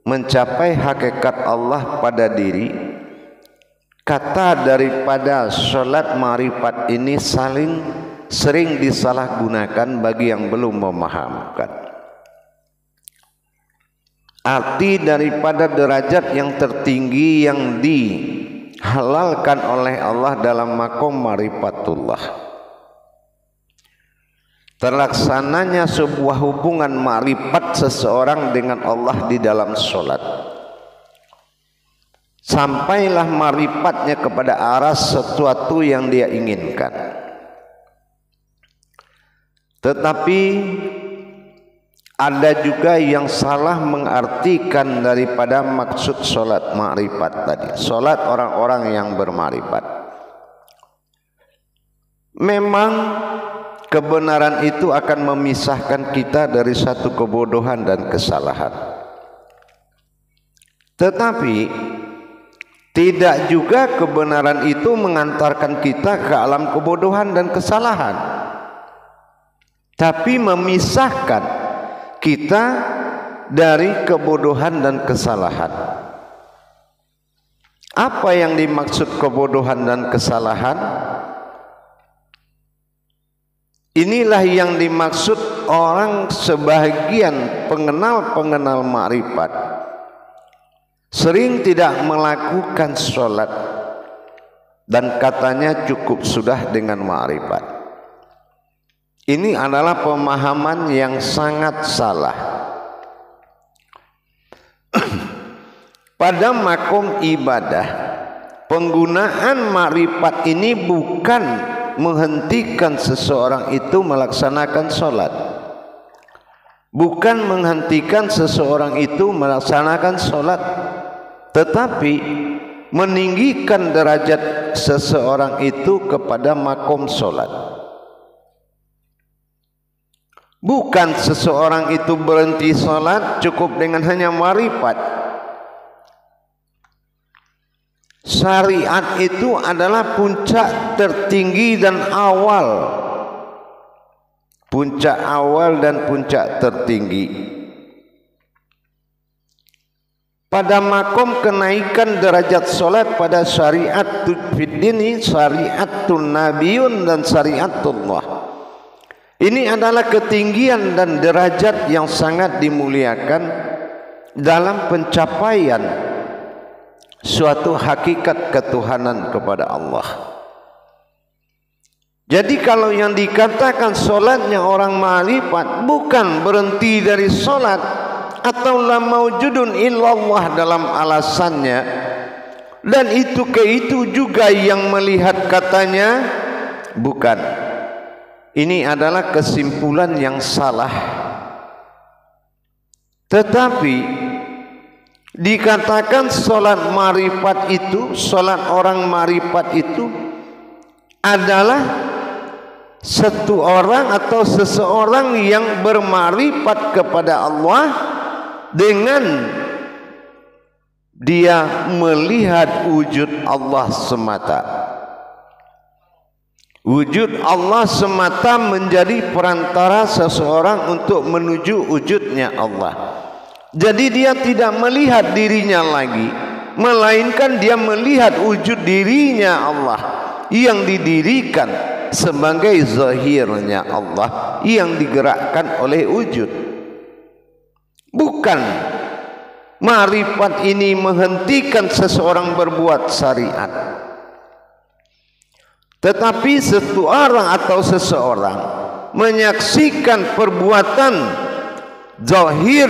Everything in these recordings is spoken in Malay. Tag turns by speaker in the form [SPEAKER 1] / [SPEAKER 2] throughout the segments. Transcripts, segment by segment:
[SPEAKER 1] mencapai hakikat Allah pada diri, kata daripada sholat ma'rifat ini sering disalahgunakan bagi yang belum memahamkan arti daripada derajat yang tertinggi yang dihalalkan oleh Allah dalam maqam ma'rifatullah. Terlaksananya sebuah hubungan ma'rifat seseorang dengan Allah di dalam sholat, sampailah ma'rifatnya kepada arah sesuatu yang dia inginkan. Tetapi ada juga yang salah mengartikan daripada maksud sholat ma'rifat tadi, sholat orang-orang yang berma'rifat. Memang kebenaran itu akan memisahkan kita dari satu kebodohan dan kesalahan, tetapi tidak juga kebenaran itu mengantarkan kita ke alam kebodohan dan kesalahan, tapi memisahkan kita dari kebodohan dan kesalahan. Apa yang dimaksud kebodohan dan kesalahan? Inilah yang dimaksud orang sebahagian pengenal ma'rifat sering tidak melakukan sholat dan katanya cukup sudah dengan ma'rifat. Ini adalah pemahaman yang sangat salah. Pada makom ibadah, penggunaan ma'rifat ini bukan menghentikan seseorang itu melaksanakan sholat, bukan menghentikan seseorang itu melaksanakan sholat, tetapi meninggikan derajat seseorang itu kepada makom sholat. Bukan seseorang itu berhenti sholat cukup dengan hanya ma'rifat. Syariat itu adalah puncak tertinggi dan awal, puncak awal dan puncak tertinggi. Pada makom kenaikan derajat sholat pada syariat fiddini, syariatun nabiyun dan syariatullah. Ini adalah ketinggian dan derajat yang sangat dimuliakan dalam pencapaian suatu hakikat ketuhanan kepada Allah. Jadi kalau yang dikatakan solatnya orang ma'rifat bukan berhenti dari solat atau la maujudun illallah dalam alasannya, dan itu juga yang melihat katanya, bukan. Ini adalah kesimpulan yang salah. Tetapi dikatakan solat ma'rifat itu, solat orang ma'rifat itu adalah satu orang atau seseorang yang berma'rifat kepada Allah dengan dia melihat wujud Allah semata. Wujud Allah semata menjadi perantara seseorang untuk menuju wujudnya Allah. Jadi dia tidak melihat dirinya lagi, melainkan dia melihat wujud dirinya Allah yang didirikan sebagai zahirnya Allah yang digerakkan oleh wujud. Bukan ma'rifat ini menghentikan seseorang berbuat syariat, tetapi satu orang atau seseorang menyaksikan perbuatan zahir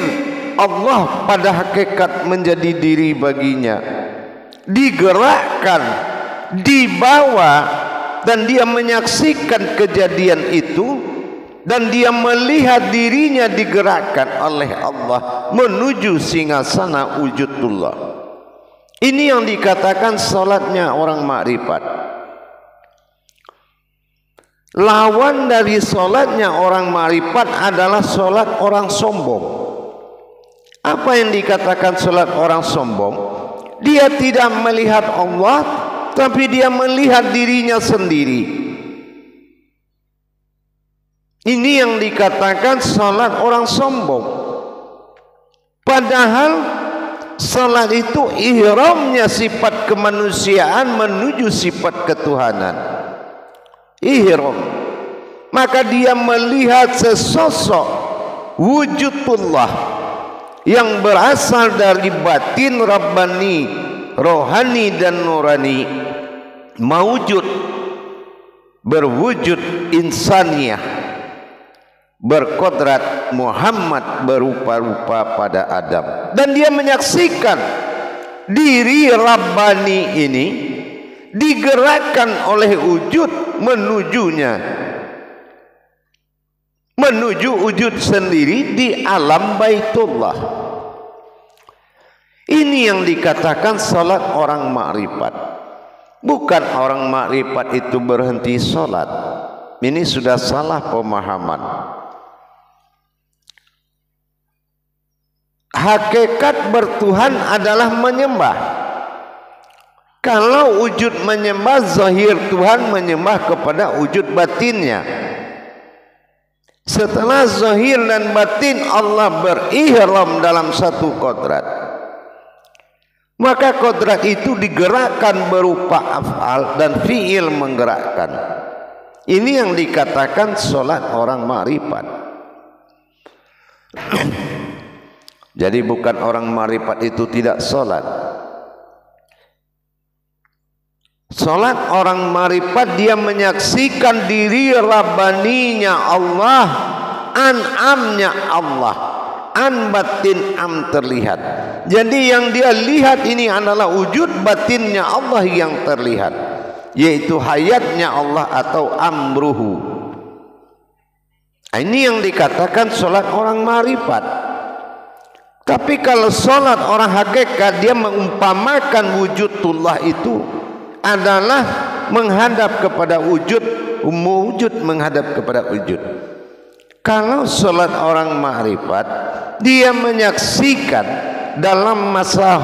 [SPEAKER 1] Allah pada hakikat menjadi diri baginya, digerakkan, dibawa, dan dia menyaksikan kejadian itu, dan dia melihat dirinya digerakkan oleh Allah menuju singgasana wujudullah. Ini yang dikatakan salatnya orang ma'rifat. Lawan dari solatnya orang ma'rifat adalah solat orang sombong. Apa yang dikatakan solat orang sombong? Dia tidak melihat Allah, tapi dia melihat dirinya sendiri. Ini yang dikatakan solat orang sombong. Padahal Salat itu ihramnya sifat kemanusiaan menuju sifat ketuhanan. Ihram. Maka dia melihat sesosok wujudullah yang berasal dari batin Rabbani, rohani dan nurani, mawujud, berwujud insaniyah, berkodrat Muhammad berupa-rupa pada Adam. Dan dia menyaksikan diri Rabbani ini digerakkan oleh wujud menuju wujud sendiri di alam Baitullah. Ini yang dikatakan salat orang makrifat. Bukan orang makrifat itu berhenti salat. Ini sudah salah pemahaman. Hakikat bertuhan adalah menyembah. Kalau wujud menyembah, zahir Tuhan menyembah kepada wujud batinnya. Setelah zahir dan batin Allah berihram dalam satu kodrat, maka kodrat itu digerakkan berupa af'al dan fi'il menggerakkan. Ini yang dikatakan solat orang makrifat. Jadi bukan orang makrifat itu tidak solat. Solat orang makrifat dia menyaksikan diri Rabbaninya Allah, an'amnya Allah, an batin am terlihat. Jadi yang dia lihat ini adalah wujud batinnya Allah yang terlihat, yaitu hayatnya Allah atau amruhu. Ini yang dikatakan solat orang makrifat. Tapi kalau solat orang hakikat, dia mengumpamakan wujudullah itu adalah menghadap kepada wujud, menghadap kepada wujud. Kalau solat orang makrifat, dia menyaksikan dalam masa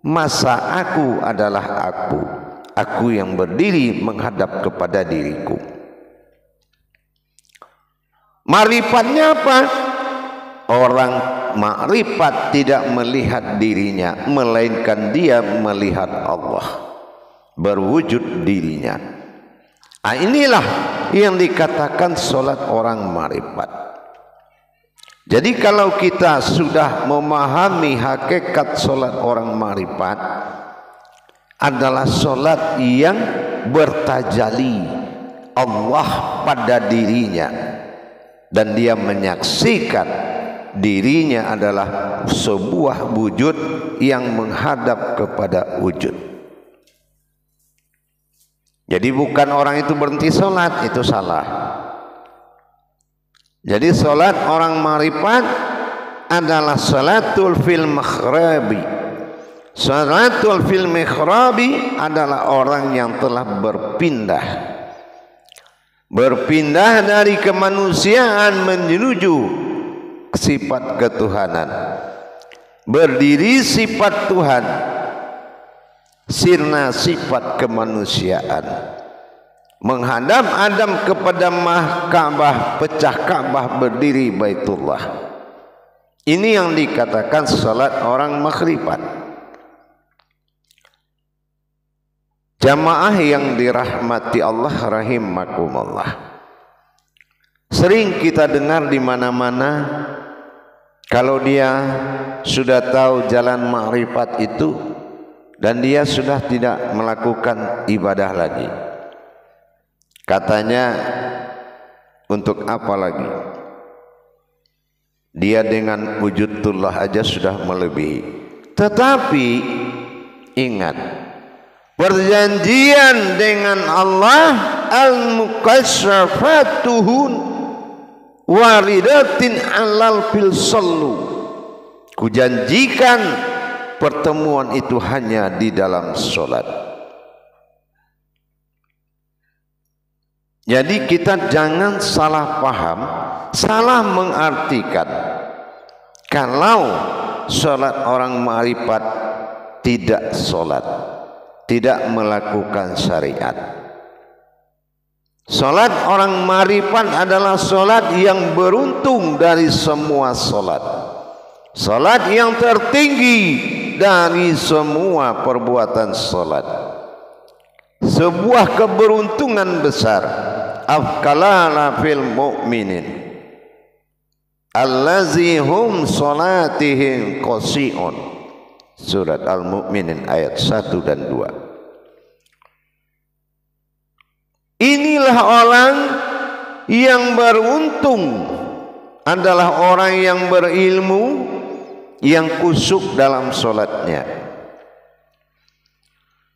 [SPEAKER 1] masa aku adalah aku yang berdiri menghadap kepada diriku. Makrifatnya apa? Orang makrifat tidak melihat dirinya, melainkan dia melihat Allah berwujud dirinya. Inilah yang dikatakan solat orang makrifat. Jadi kalau kita sudah memahami hakikat solat orang makrifat, adalah solat yang bertajali Allah pada dirinya, dan dia menyaksikan dirinya adalah sebuah wujud yang menghadap kepada wujud. Jadi bukan orang itu berhenti solat, itu salah. Jadi solat orang makrifat adalah salatul fil mikhrabi. Salatul fil mikhrabi adalah orang yang telah berpindah dari kemanusiaan menuju sifat ketuhanan, berdiri sifat Tuhan, sirna sifat kemanusiaan, menghadap Adam kepada Ka'bah, pecah Ka'bah, berdiri Baitullah. Ini yang dikatakan salat orang makrifat. Jamaah yang dirahmati Allah rahimakumullah, sering kita dengar di mana-mana, kalau dia sudah tahu jalan makrifat itu dan dia sudah tidak melakukan ibadah lagi, katanya untuk apa lagi? Dia dengan wujudullah aja sudah melebihi. Tetapi ingat, perjanjian dengan Allah al-mukasyafatuhun waridatin alal fil sallu. Kujanjikan pertemuan itu hanya di dalam solat. Jadi kita jangan salah paham, salah mengartikan kalau solat orang makrifat tidak solat, tidak melakukan syariat. Solat orang makrifat adalah solat yang beruntung dari semua solat. Salat yang tertinggi dari semua perbuatan salat. Sebuah keberuntungan besar. Afkalana fil mu'minin allazi hum salatihim qasi'un. Surat Al-Mu'minin ayat 1 dan 2. Inilah orang yang beruntung, adalah orang yang berilmu, yang khusyuk dalam solatnya.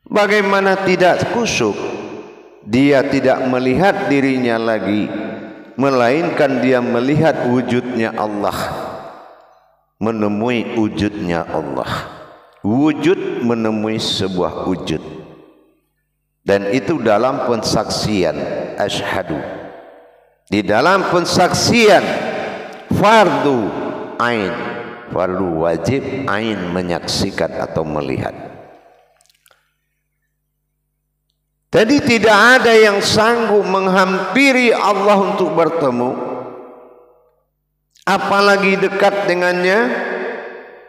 [SPEAKER 1] Bagaimana tidak khusyuk? Dia tidak melihat dirinya lagi, melainkan dia melihat wujudnya Allah, menemui wujudnya Allah. Wujud menemui sebuah wujud, dan itu dalam pensaksian asyhadu. Di dalam pensaksian fardu ain, fardu wajib ain, menyaksikan atau melihat. Jadi tidak ada yang sanggup menghampiri Allah untuk bertemu, apalagi dekat dengannya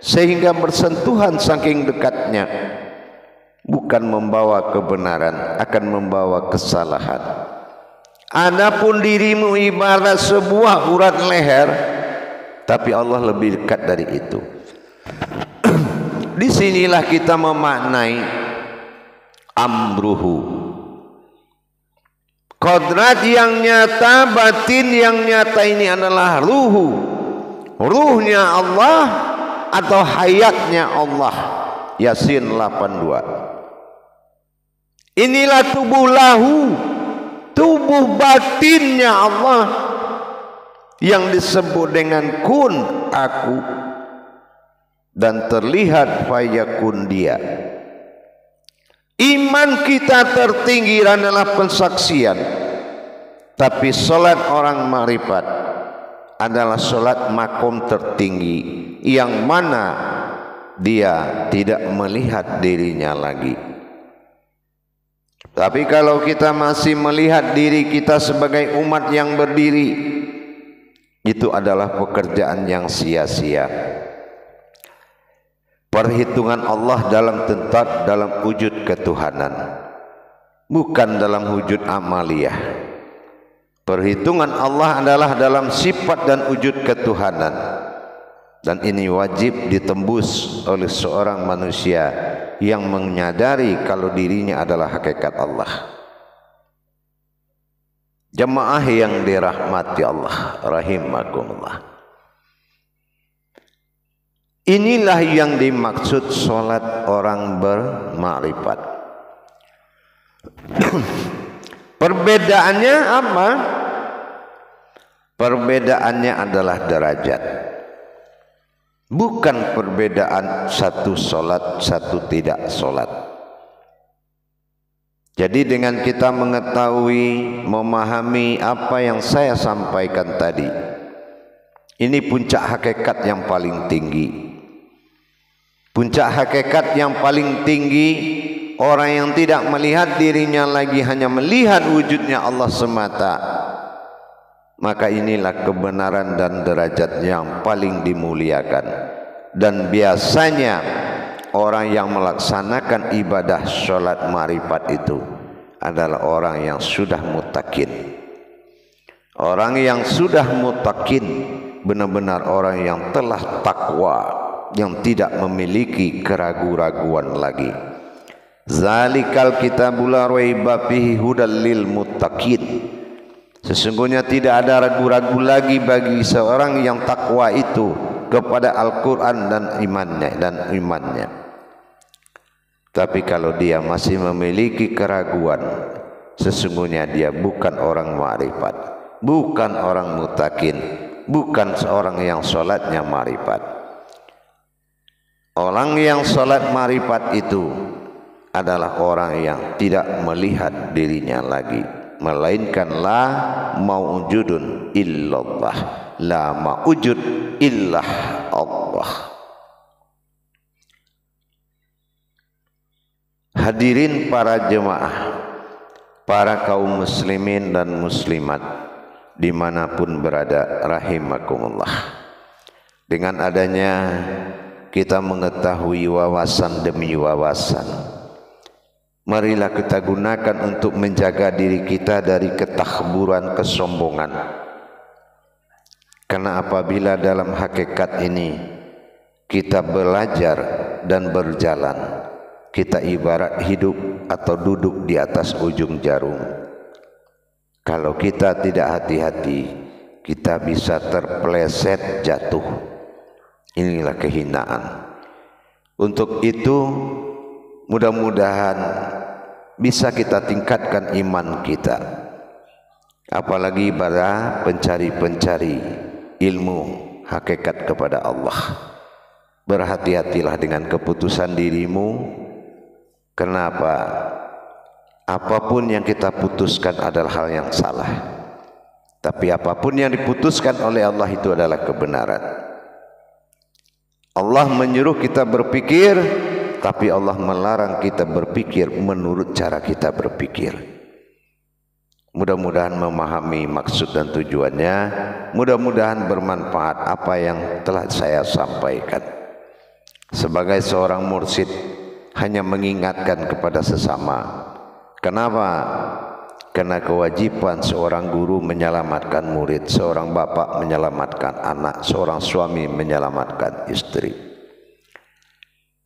[SPEAKER 1] sehingga bersentuhan saking dekatnya. Bukan membawa kebenaran, akan membawa kesalahan. Adapun dirimu ibarat sebuah urat leher, tapi Allah lebih dekat dari itu. Disinilah kita memaknai amruhu, kodrat yang nyata, batin yang nyata. Ini adalah ruhu, ruhnya Allah atau hayatnya Allah. Yasin 82. Inilah tubuh lahu, tubuh batinnya Allah yang disebut dengan kun, aku, dan terlihat fayakun, dia. Iman kita tertinggi adalah pensaksian, tapi solat orang makrifat adalah solat makom tertinggi, yang mana dia tidak melihat dirinya lagi. Tapi kalau kita masih melihat diri kita sebagai umat yang berdiri, itu adalah pekerjaan yang sia-sia. Perhitungan Allah dalam tempat, dalam wujud ketuhanan, bukan dalam wujud amaliyah. Perhitungan Allah adalah dalam sifat dan wujud ketuhanan, dan ini wajib ditembus oleh seorang manusia yang menyadari kalau dirinya adalah hakikat Allah. Jemaah yang dirahmati Allah rahimakumullah, inilah yang dimaksud solat orang bermakrifat. Perbedaannya apa? Perbedaannya adalah derajat. Bukan perbedaan satu solat, satu tidak solat. Jadi dengan kita mengetahui, memahami apa yang saya sampaikan tadi, ini puncak hakikat yang paling tinggi. Puncak hakikat yang paling tinggi, orang yang tidak melihat dirinya lagi, hanya melihat wujudnya Allah semata. Maka inilah kebenaran dan derajat yang paling dimuliakan. Dan biasanya orang yang melaksanakan ibadah sholat ma'rifat itu adalah orang yang sudah mutakin. Orang yang sudah mutakin benar-benar orang yang telah takwa, yang tidak memiliki keraguan-raguan lagi. Zalikal kitabul la raiba fihi hudal lil muttaqin. Sesungguhnya tidak ada ragu-ragu lagi bagi seorang yang takwa itu kepada Al-Quran dan imannya. Tapi kalau dia masih memiliki keraguan, sesungguhnya dia bukan orang ma'rifat, bukan orang mutakin, bukan seorang yang sholatnya ma'rifat. Orang yang sholat ma'rifat itu adalah orang yang tidak melihat dirinya lagi, melainkan la mawjudun illallah, la mawjud illah Allah. Hadirin para jemaah, para kaum muslimin dan muslimat dimanapun berada rahimakumullah. Dengan adanya kita mengetahui wawasan demi wawasan, marilah kita gunakan untuk menjaga diri kita dari ketakburan, kesombongan. Karena apabila dalam hakikat ini kita belajar dan berjalan, kita ibarat hidup atau duduk di atas ujung jarum. Kalau kita tidak hati-hati, kita bisa terpeleset jatuh. Inilah kehinaan. Untuk itu mudah-mudahan bisa kita tingkatkan iman kita, apalagi para pencari-pencari ilmu hakikat kepada Allah. Berhati-hatilah dengan keputusan dirimu. Kenapa? Apapun yang kita putuskan adalah hal yang salah, tapi apapun yang diputuskan oleh Allah itu adalah kebenaran. Allah menyuruh kita berpikir, tapi Allah melarang kita berpikir menurut cara kita berpikir. Mudah-mudahan memahami maksud dan tujuannya. Mudah-mudahan bermanfaat apa yang telah saya sampaikan. Sebagai seorang mursyid, hanya mengingatkan kepada sesama. Kenapa? Karena kewajiban seorang guru menyelamatkan murid, seorang bapak menyelamatkan anak, seorang suami menyelamatkan istri,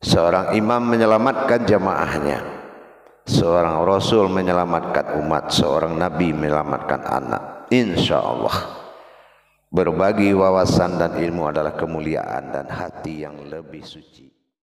[SPEAKER 1] seorang imam menyelamatkan jamaahnya, seorang rasul menyelamatkan umat, seorang nabi menyelamatkan anak. Insya Allah berbagi wawasan dan ilmu adalah kemuliaan dan hati yang lebih suci.